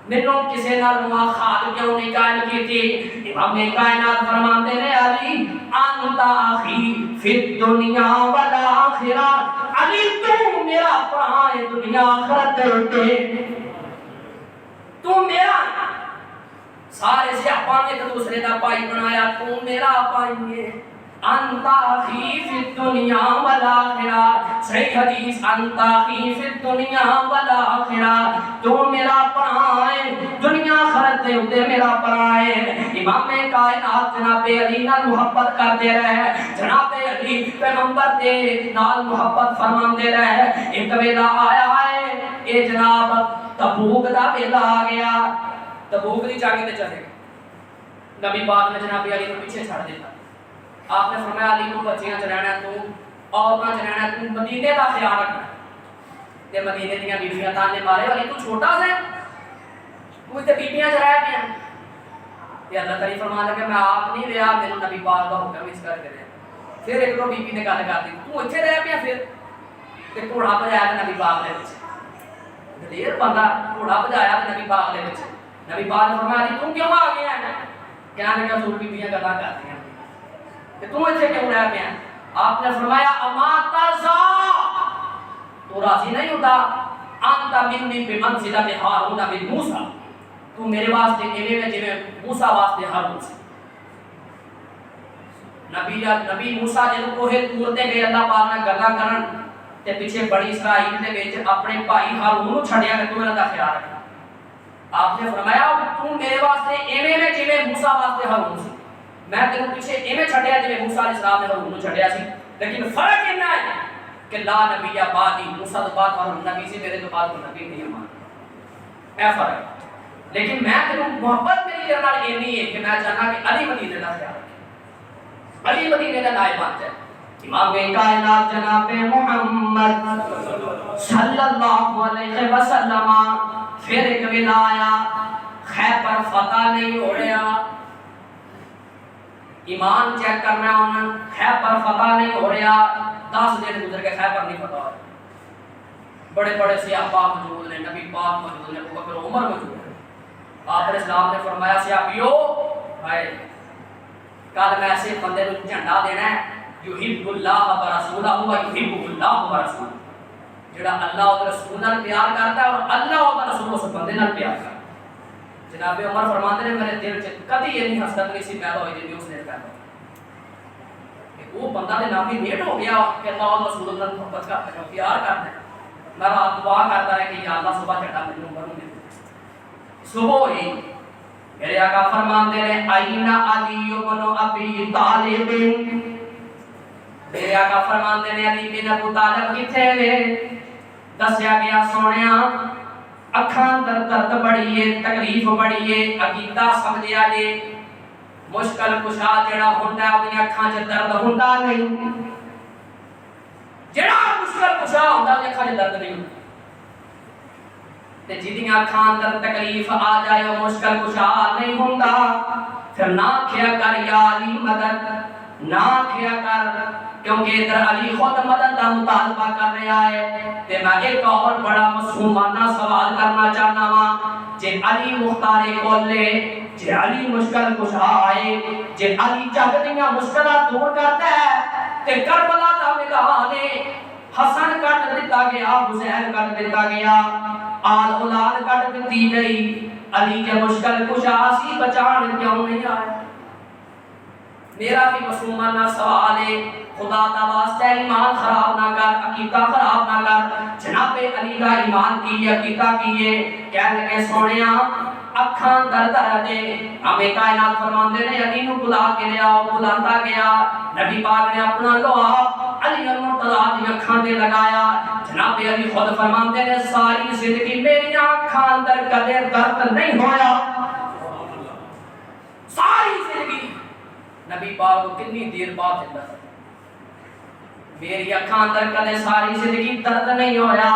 مینوں کسے نال مواخات کیوں نہیں قائم کیتی، امام کائنات فرماندے نے علی انت اخی فی الدنیا والآخرہ، علی تو میرا بھرا ہے دنیا آخرت تے، تو میرا سارے سیاپاں نے ایک دوسرے دا پائی بنایا، تو میرا پائی ہے، انت اخی فی الدنیا والآخرہ، صحیح حدیث انت اخی فی الدنیا والآخرہ، تو میرا پرا ہے دنیا آخرت دے اتے میرا پرا ہے، امام کائنات جناب علی نال محبت کرتے رہے، جناب علی پیغمبر دے نال محبت فرماندے رہے، ایک ویلا آیا ہے اے جناب تبوک دا ویلا آ گیا، تبوک دی جنگ تے چلے گئے، نبی پاک نے جناب علی کو پیچھے چھڑ دیتا، آپ نے فرمایا علی تو بچیاں چ رہنا تو عورتاں چ رہنا تو مدینے کا خیال رکھنا تے مدینے دیاں بیبیاں تانے مارے علی تو چھوٹا سا تو تے بیبیاں چ رہ گیا تے اللہ تعالی فرمان لگا میں آپ نہیں رہا میرے نبی پاک کا حکم اس کر کے پھر ایک دو بیبی نے گل کر دی تو اتنے رہ پیا پھر تے گھوڑا بجایا تے نبی پاک نے پیچھے دلیر بندہ گھوڑا بجایا تے نبی پاک نے پیچھے نبی پاک نے فرمایا علی تم کیوں آ گیا ہے کہنے لگا حضور بیبیاں گلاں کرتی ہیں کہ تم اتنے کیوں رہ پیا آپ نے فرمایا اما ترضا تو راضی نہیں ہوتا انت منی بمنزلۃ ہارون من موسی تو میرے واسطے ایویں میں جویں موسی واسطے ہارون سی نبی موسی جدوں کوہ طور تے گئے اللہ پاک نے گلاں کرن تے پیچھے بڑی اسرائیل دے وچ اپنے بھائی ہارون نوں چھڈیا کہ تو انہاں دا خیال رکھنا آپ نے فرمایا تو میرے واسطے ایویں میں جویں موسی واسطے ہارون سی میں تینوں پیچھے ایویں چھڈیا جویں موسی علیہ السلام نے ہارون نوں چھڈیا سی لیکن فرق اتنا ہے کہ لا نبی بعدی موسی تو بعد ہارون نبی سے میرے تو بعد کوئی نبی نہیں مان اے فرق ہے لیکن میں تینوں محبت میری تیرے نال اینی ہے کہ میں چاہنا کہ علی مدینے دا خیال رکھے علی مدینے دا نائب بن جائے امام کائنات جناب محمد صلی اللہ علیہ وسلم پھر ایک ویلا آیا خیبر فتح نہیں ہو رہا ایمان چیک کرنا انہوں خیبر فتح نہیں ہو رہا 10 دن گزر کے خیبر نہیں فتح ہو بڑے بڑے سیاح پاک موجود ہیں نبی پاک موجود ہیں ابو بکر عمر موجود ہیں آپ علیہ السلام نے فرمایا سیاحیو بھائی کل میں ایسے بندے کو جھنڈا دینا ہے یحب اللہ و رسولہ و یحب اللہ و رسولہ جڑا اللہ اور رسول نال پیار کرتا ہے اور اللہ اور رسول اس بندے نال پیار کرتا ہے جناب عمر فرماتے ہیں میرے دل سے کبھی یہ نہیں حسرت نہیں سی پیدا ہوئی جی اس نے پیدا کہ وہ بندہ دے نام ہی نیٹ ہو گیا کہ اللہ اور رسول نال محبت کرتا ہے پیار کرتا ہے میں رات دعا کرتا ہے کہ یا اللہ صبح چڑھا مجھے عمر میں صبح ہوئی میرے آقا فرماتے ہیں آئینہ علی بن ابی طالب میرے آقا فرماتے ہیں علی بن ابو طالب کتھے وے دسیا گیا سونیا اکھاں درد بڑی ہے تکلیف بڑی ہے عقیدہ سمجھیا جے مشکل کشا جڑا ہوندا ہے اپنی اکھاں وچ درد ہوندا نہیں جڑا مشکل کشا ہوندا ہے اکھاں وچ درد نہیں ہوندا تے جدیاں اکھاں اندر تکلیف آ جائے او مشکل کشا نہیں ہوندا پھر نہ کھیا کر یا علی مدد نہ کھیا کر کیونکہ ادھر علی خود مدد کا مطالبہ کر رہا ہے تے میں ایک اور بڑا معصومانہ سوال کرنا چاہنا وا جے علی مختار کولے جے علی مشکل کشا آئے جے علی جگ دیاں مشکلات دور کرتا ہے تے کربلا دا میدان حسن کٹ دیتا گیا حسین کٹ دیتا گیا آل اولاد کٹ دیتی گئی علی کے مشکل کشا سی بچان کیوں نہیں آئے میرا بھی معصومانہ سوال ہے خدا دا واسطہ ایمان خراب نہ کر عقیدہ خراب نہ کر جناب علی کا ایمان کی عقیدہ کیے کہنے لگے سونیا اکھاں درد دے ہمیں کائنات فرماندے نے علی نو بلا کے لیا بلاندا گیا نبی پاک نے اپنا لوہا علی المرتضی دی اکھاں تے لگایا جناب علی خود فرماندے نے ساری زندگی میری اکھاں اندر کدے درد نہیں ہویا ساری زندگی نبی پاک کو کتنی دیر بعد زندہ تھا میری اکھاں اندر کدے ساری زندگی درد نہیں ہویا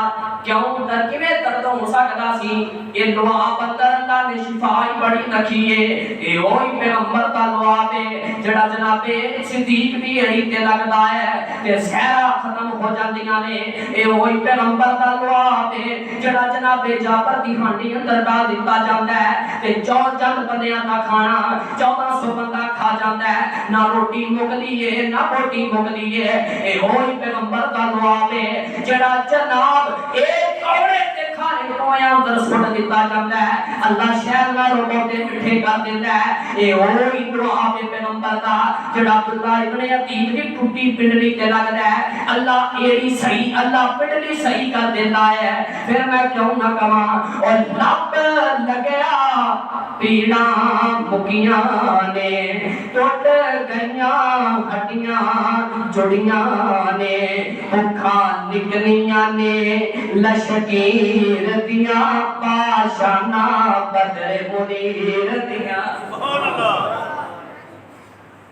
کیوں درد کیویں درد ہو سکدا سی یہ دعا بندر اللہ نے شفائی بڑی رکھی ہے اے اوہی پیغمبر دا دعا تے جڑا جناب صدیق دی اڑی تے لگدا ہے تے زہرا ختم ہو جاندیاں نے اے اوہی پیغمبر دا دعا تے جڑا جناب جابر دی ہانڈی اندر ڈال دتا جاندا ہے تے 4 بندیاں دا کھانا 1400 بندہ کھا جاندا ہے نہ روٹی مکدی ہے نہ روٹی مکدی ہے اے اوہی پیغمبر دا دعا تے جڑا جناب ایک کوڑے تے کھانے کویاں اندر سٹ دتا جاندا ہے اللہ شہر نال روٹے مٹھے کر دیندا ہے اے اوہی دعا تے پیغمبر دا جڑا عبداللہ ابن عتیق دی ٹوٹی پنڈلی تے لگدا ہے اللہ ایڑی صحیح اللہ پنڈلی صحیح کر دیندا ہے پھر میں کیوں نہ کہاں اور لب لگیا پیڑاں مکیاں نے ٹوٹ گئیاں ہڈیاں جڑیاں نے بھکھاں نکلیاں نے لشکیر دیاں پاشانا بدر منیر دیاں سبحان اللہ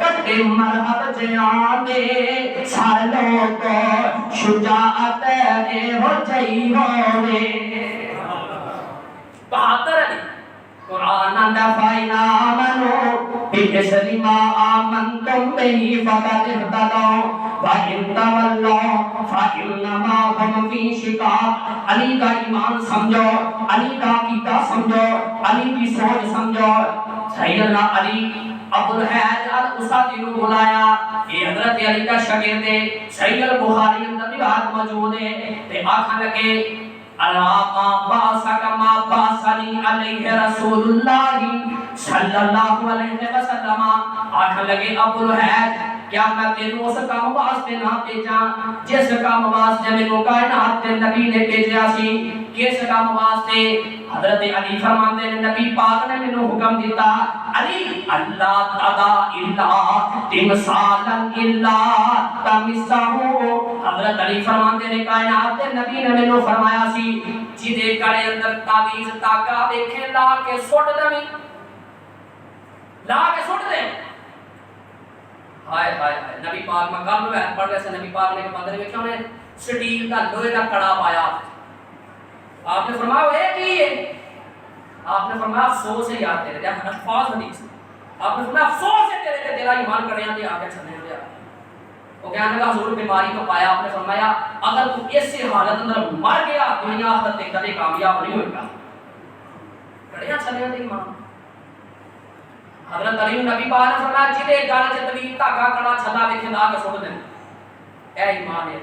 کٹے مرحب جانے سالوں کو شجاعت ہو جئی ہونے بہادر علی قرآن دفعنا منو بِإِسْرِ مَا آمَنْتُمْ بِهِ فَقَدْ اهْتَدَوْا وَإِنْ تَوَلَّوْا فَإِنَّمَا هُمْ فِي شِقَاقٍ علی کا ایمان سمجھو، علی کا عقیدہ سمجھو، علی کی سوچ سمجھو۔ سیدنا علی ابوالحیج الاسدی کو بلایا، یہ حضرت علی کا شاگرد ہے، صحیح البخاری اندر روایت موجود ہے، تے آکھن لگے اللہ ما باسک ما باسنی علیہ رسول اللہ صلی اللہ علیہ وسلم۔ آکھن لگے ابوالحیج کیا میں تینوں اس کام واسطے نہ بھیجا جس کام واسطے مینوں کائنات کے نبی نے بھیجا سی؟ کس کام واسطے؟ حضرت علی فرماتے ہیں نبی پاک نے مینوں حکم دیتا علی اللہ تدا الا تمثالا الا تمسحو۔ حضرت علی فرماتے ہیں کائنات کے نبی نے مینوں فرمایا سی جدے گڑے اندر تعویذ تاکا دیکھے لا کے سٹ دیں، لا کے سٹ دیں۔ ہائے ہائے ہائے نبی پاک مقام میں پڑھ رہے سے نبی پاک نے بندر میں کیوں نے سٹیل کا لوہے کا کڑا پایا؟ آپ نے فرمایا وہ ایک ہی ہے۔ آپ نے فرمایا افسوس ہے یاد تیرے دیا الفاظ حدیث۔ آپ نے فرمایا افسوس ہے تیرے کہ تیرا ایمان کڑیاں دے آگے چلنے دیا۔ وہ کہنے لگا حضور بیماری کو پایا۔ آپ نے فرمایا اگر تو اس حالت اندر مر گیا دنیا آخرت میں کبھی کامیاب نہیں ہوگا۔ کڑیاں چلنے دے ایمان۔ حضرت علی نبی پاک نے فرمایا جدے گل چ طویل دھاگا کڑا چھلا ویکھے لا کے سٹ دیں، اے ایمان ہے۔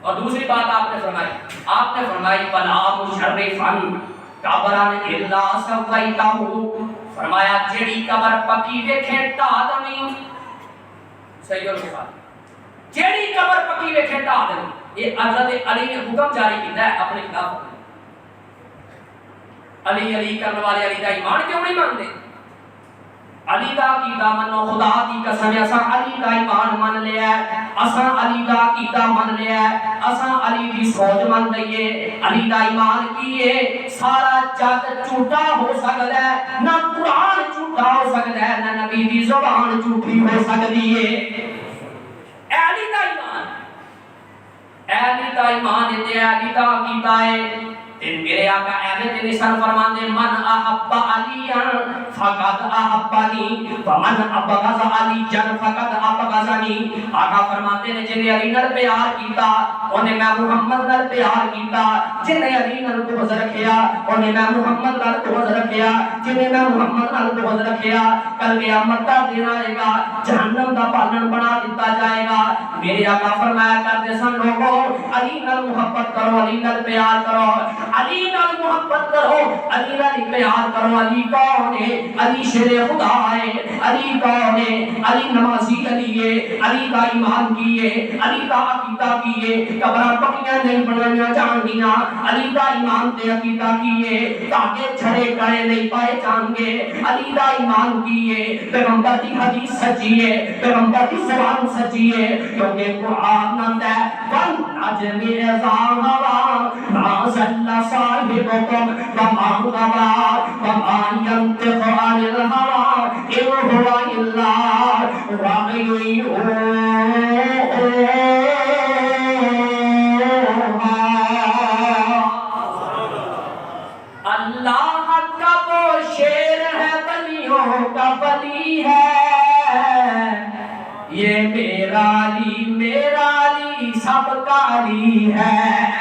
اور دوسری بات آپ نے فرمائی فلا مشرفن قبرن الا سویتہ، فرمایا جیڑی قبر پکی ویکھے ٹا دیں۔ صحیح البخاری جیڑی قبر پکی ویکھے ٹا دیں۔ یہ حضرت علی نے حکم جاری کیتا ہے اپنے خلاف۔ علی علی کرنے والے علی کا ایمان کیوں نہیں مانتے؟ علی دا عقیدہ منو، خدا دی قسم اساں علی دا ایمان من لیا ہے، اساں علی دا عقیدہ من لیا ہے، اساں علی دی سوچ من لئیے۔ علی دا ایمان کیے سارا جگ جھوٹا ہو سکتا ہے، نہ قرآن جھوٹا ہو سکتا ہے، نہ نبی دی زبان جھوٹی ہو سکتی ہے۔ اے علی دا ایمان، اے علی دا ایمان ہے، علی دا عقیدہ ہے۔ میرے آقا احمد بن نشان فرماتے من احب علی فقد احبنی ومن ابغض علی فقد ابغضنی۔ آقا فرماتے ہیں جن نے علی نال پیار کیتا انہیں میں محمد نال پیار کیتا، جن نے علی نال بغض رکھیا انہیں میں محمد نال بغض رکھیا، جن نے میں محمد نال بغض رکھیا کل قیامت دا دن آئے گا جہنم دا پالن بنا دیتا جائے گا۔ میرے آقا فرمایا کرتے سن لوگوں علی نال محبت کرو، علی نال پیار کرو، علی نال محبت کرو، علی نال پیار کرو۔ علی کون ہے؟ علی شیر خدا ہے۔ علی کون ہے؟ علی نمازی علی ہے، علی کا ایمان کیے، علی کا عقیدہ کیے، قبراں پکیاں نہیں بنائیاں جان گیاں، علی کا ایمان تے عقیدہ کیے تاکہ چھڑے کڑے نہیں پائے جان گے، علی کا ایمان کیے پیغمبر کی حدیث سچی ہے، پیغمبر کی زبان سچی ہے، کیونکہ قرآن نندا ہے وَالنَّجْمِ إِذَا هَوَىٰ مَا ضَلَّ صاحبكم وما غوى وما ينطق عن الهوى إن هو إلا وحي يوحى۔ اللہ کا وہ شیر ہے ولیوں کا ولی ہے، یہ میرا علی سب کا علی ہے۔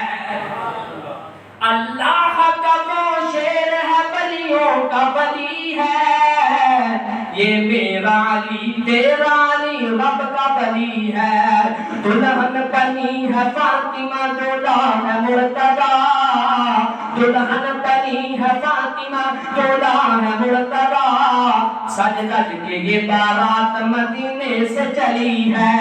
اللہ کا وہ شیر ہے ولیوں کا ولی ہے، یہ میرا علی تیرا علی رب کا ولی ہے۔ دلہن بنی ہے فاطمہ دولا ہے مرتضی، دلہن بنی ہے فاطمہ دولا ہے مرتضی، سج دج کے یہ بارات مدینے سے چلی ہے۔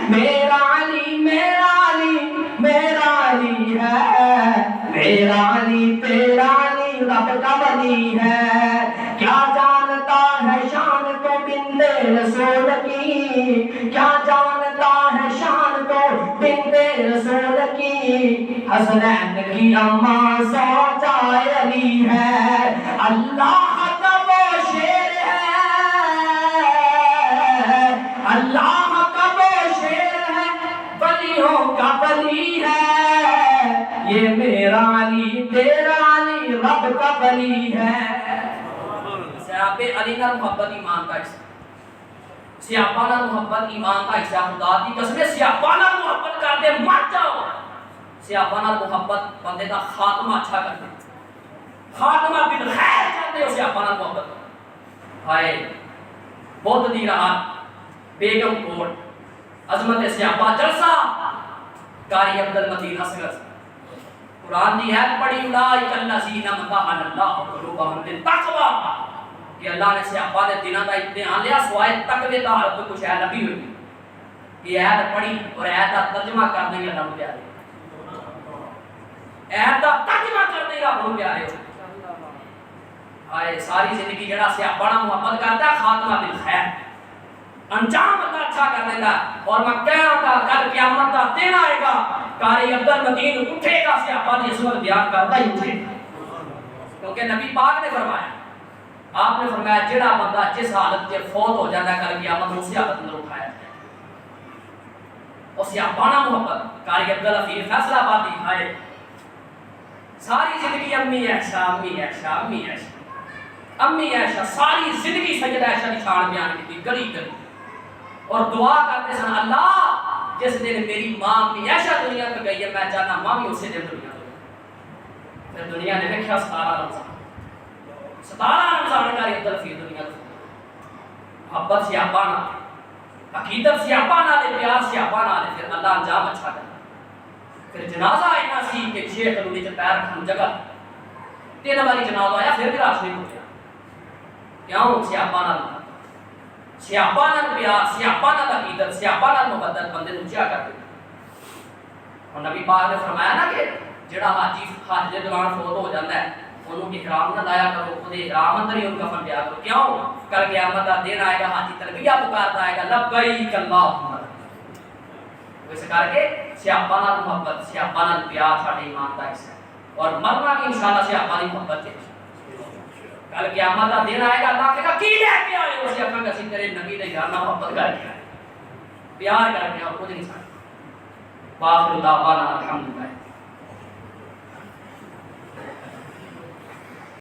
میرا علی میرا علی میرا علی ہے، میرا علی تیرا علی رب کا ولی ہے۔ کیا جانتا ہے شان کو بنت رسول کی، کیا جانتا ہے شان کو بنت رسول کی، حسنین کی اماں زوجہ علی ہے۔ اللہ کا وہ شیر ہے ولیوں کا ولی ہے، یہ میرا علی تیرا علی رب کا ولی ہے۔ صحابہ علی نال محبت ایمان کا حصہ، صحابہ نال محبت ایمان کا حصہ۔ خدا دی قسم صحابہ نال محبت کر دے مر جاؤ۔ صحابہ نال محبت بندے دا خاتمہ اچھا کر دے، خاتمہ بالخیر کر دے۔ صحابہ نال محبت ہائے بہت دی رات بیگم کوٹ عظمت صحابہ جلسہ قاری عبد المتین اصغر قرآن دی آیت پڑھی اولئک الذین امتحن اللہ قلوبہم للتقوی کہ اللہ نے صحابہ دے دلوں دا امتحان لیا سوائے تقوی دا ہر کوئی کچھ ہے نبی ہوئی۔ یہ آیت پڑھی اور آیت کا ترجمہ کر دیں گے اللہ پیارے، آیت کا ترجمہ کر دیں گے اللہ پیارے۔ آئے ساری زندگی جڑا صحابہ نال محبت کرتا ہے خاتمہ بالخیر، انجام اللہ اچھا کر دیتا ہے۔ اور میں کہہ رہا تھا کل قیامت کا دن آئے گا، قاری عبد المتین اٹھے گا صحابہ کی عصمت بیان کرتا ہی اٹھے گا، کیونکہ نبی پاک نے فرمایا، آپ نے فرمایا جڑا بندہ جس حالت سے فوت ہو جاتا ہے کل قیامت میں اسی حالت میں اٹھایا جائے۔ اور صحابہ نال محبت قاری عبد الحفیظ فیصلہ آبادی آئے ساری زندگی امی عائشہ امی عائشہ امی عائشہ امی عائشہ، ساری زندگی سیدہ عائشہ کی شان بیان کی گلی گلی، اور دعا کرتے سن اللہ جس دن میری ماں امی عائشہ دنیا میں گئی ہے میں چاہتا ماں بھی اسی دن دنیا میں۔ پھر دنیا نے دیکھا 17 رمضان قاری عبد الحفیظ دنیا میں محبت صحابہ نال، عقیدت صحابہ نال، پیار صحابہ نال، پھر اللہ انجام اچھا کرتا۔ پھر جنازہ اینا سی کہ شیخ کلوڑی چ پیر رکھن جگہ 3 باری جنازہ آیا پھر بھی راش نہیں پہنچا۔ کیوں؟ صحابہ نال، صحابہ نال پیار، صحابہ نال عقیدت، صحابہ نال محبت بندے نوں اونچا کر دیتی۔ اور نبی پاک نے فرمایا نا کہ جڑا حاجی حج دے دوران فوت ہو جاتا ہے انہوں احرام نہ لایا کرو، خود احرام اندر ہی ان کا کفن پیا کرو۔ کیوں؟ کل قیامت کا دن آئے گا حاجی تلبیہ پکارتا آئے گا لبیک اللہم، اس کر کے صحابہ نال محبت، صحابہ نال پیار ساڈے ایمان دا حصہ ہے، اور مرنا بھی انشاءاللہ صحابہ دی محبت ہے۔ کل قیامت کا دن آئے گا اللہ کہے گا کی لے کے آئے ہو؟ اسے آکھاں گے اسی تیرے نبی دے یار نال محبت کر کے آئے، پیار کر کے، اور کچھ نہیں سکتے۔ باخر دعوانا الحمدللہ۔